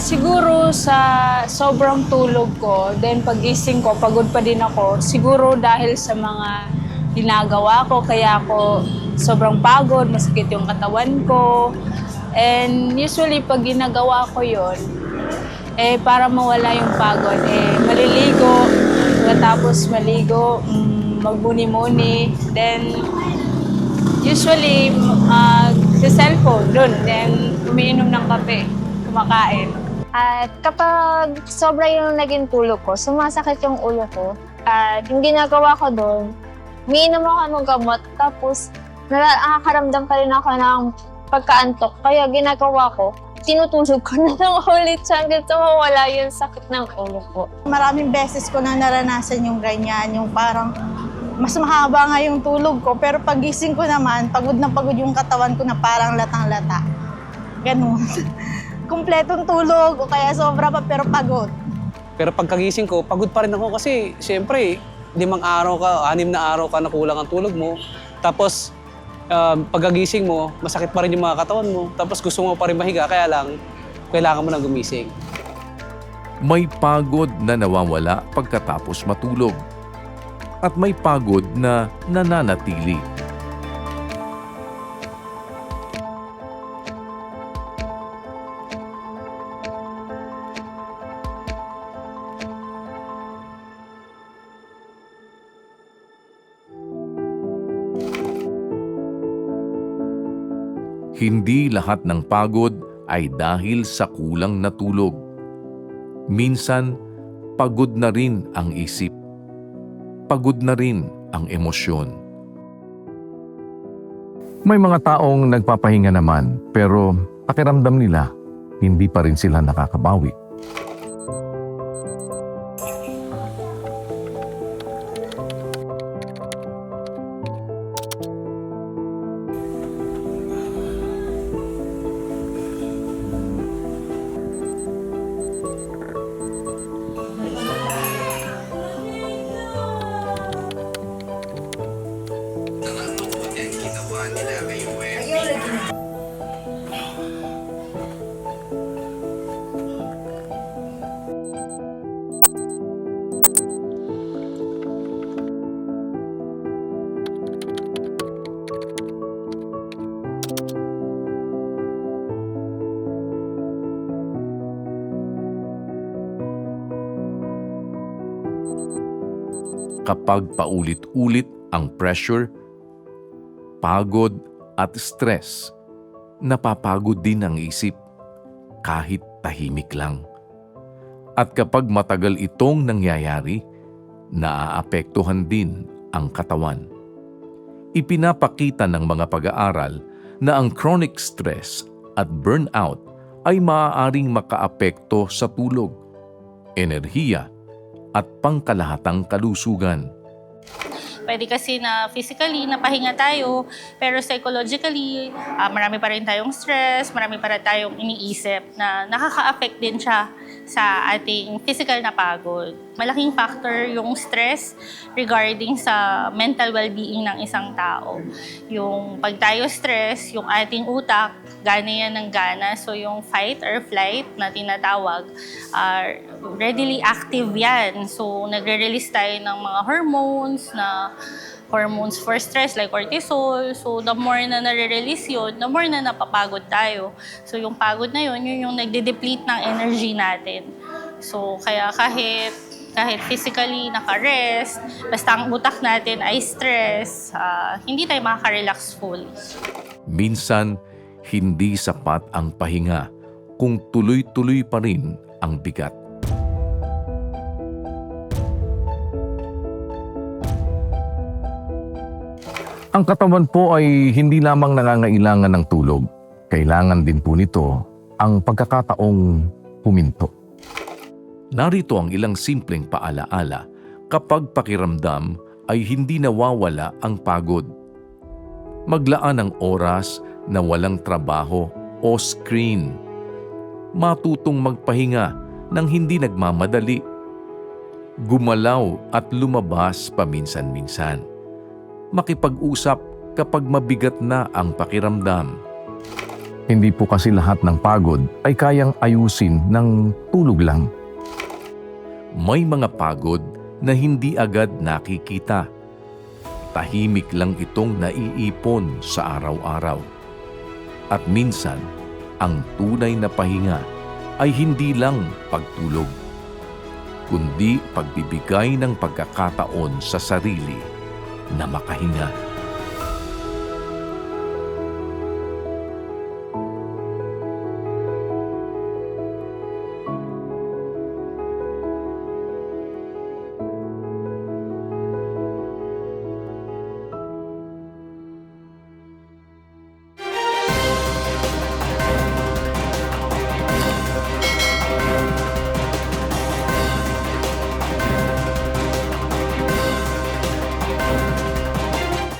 Siguro sa sobrang tulog ko, then pagising ko, pagod pa din ako. Siguro dahil sa mga ginagawa ko, kaya ako sobrang pagod, masakit yung katawan ko. And usually pag ginagawa ko yon, para mawala yung pagod, maliligo, pagkatapos maligo, magbuni-muni, then usually sa cellphone dun, then umiinom ng kape, kumakain. At kapag sobra yung naging tulog ko, sumasakit yung ulo ko. At yung ginagawa ko doon, umiinom ako ng gamot, tapos nakakaramdam pa rin ako ng pagkaantok. Kaya ginagawa ko, tinutulog ko na lang ulit siya hanggang sa mawala yung sakit ng ulo ko. Maraming beses ko na naranasan yung ganyan, yung parang mas mahaba nga yung tulog ko, pero pagising ko naman, pagod na pagod yung katawan ko na parang latang-lata. Ganun. Kumpletong tulog o kaya sobra pa pero pagod. Pero pagkagising ko, pagod pa rin ako kasi siyempre, 6 araw ka na kulang ang tulog mo. Tapos pagkagising mo, masakit pa rin yung mga katawan mo. Tapos gusto mo pa rin mahiga, kaya lang, kailangan mo nang gumising. May pagod na nawawala pagkatapos matulog. At may pagod na nananatili. Hindi lahat ng pagod ay dahil sa kulang na tulog. Minsan, pagod na rin ang isip. Pagod na rin ang emosyon. May mga taong nagpapahinga naman pero pakiramdam nila hindi pa rin sila nakakabawi. Kapag paulit-ulit ang pressure, pagod at stress, napapagod din ang isip kahit tahimik lang. At kapag matagal itong nangyayari, naaapektuhan din ang katawan. Ipinapakita ng mga pag-aaral na ang chronic stress at burnout ay maaaring makaapekto sa tulog, enerhiya, at pangkalahatang kalusugan. Pwede kasi na physically napahinga tayo, pero psychologically, marami pa rin tayong stress, marami pa rin tayong iniisip na nakaka-affect din siya sa ating physical na pagod. Malaking factor yung stress regarding sa mental well-being ng isang tao. Yung pag tayo stress, yung ating utak, gana yan ng gana. So yung fight or flight na tinatawag, readily active yan. So nagre-release tayo ng mga hormones for stress like cortisol. So the more na nare-release yun, the more na napapagod tayo. So yung pagod na yun, yun yung nagde-deplete ng energy natin. So kaya kahit physically naka-rest, basta ang utak natin ay stress, hindi tayo makaka-relax fully. Minsan, hindi sapat ang pahinga kung tuloy-tuloy pa rin ang bigat. Ang katawan po ay hindi lamang nangangailangan ng tulog. Kailangan din po nito ang pagkakataong huminto. Narito ang ilang simpleng paalaala kapag pakiramdam ay hindi nawawala ang pagod. Maglaan ng oras na walang trabaho o screen. Matutong magpahinga nang hindi nagmamadali. Gumalaw at lumabas paminsan-minsan. Makipag-usap kapag mabigat na ang pakiramdam. Hindi po kasi lahat ng pagod ay kayang ayusin ng tulog lang. May mga pagod na hindi agad nakikita. Tahimik lang itong naiipon sa araw-araw. At minsan, ang tunay na pahinga ay hindi lang pagtulog, kundi pagbibigay ng pagkakataon sa sarili na makahinga.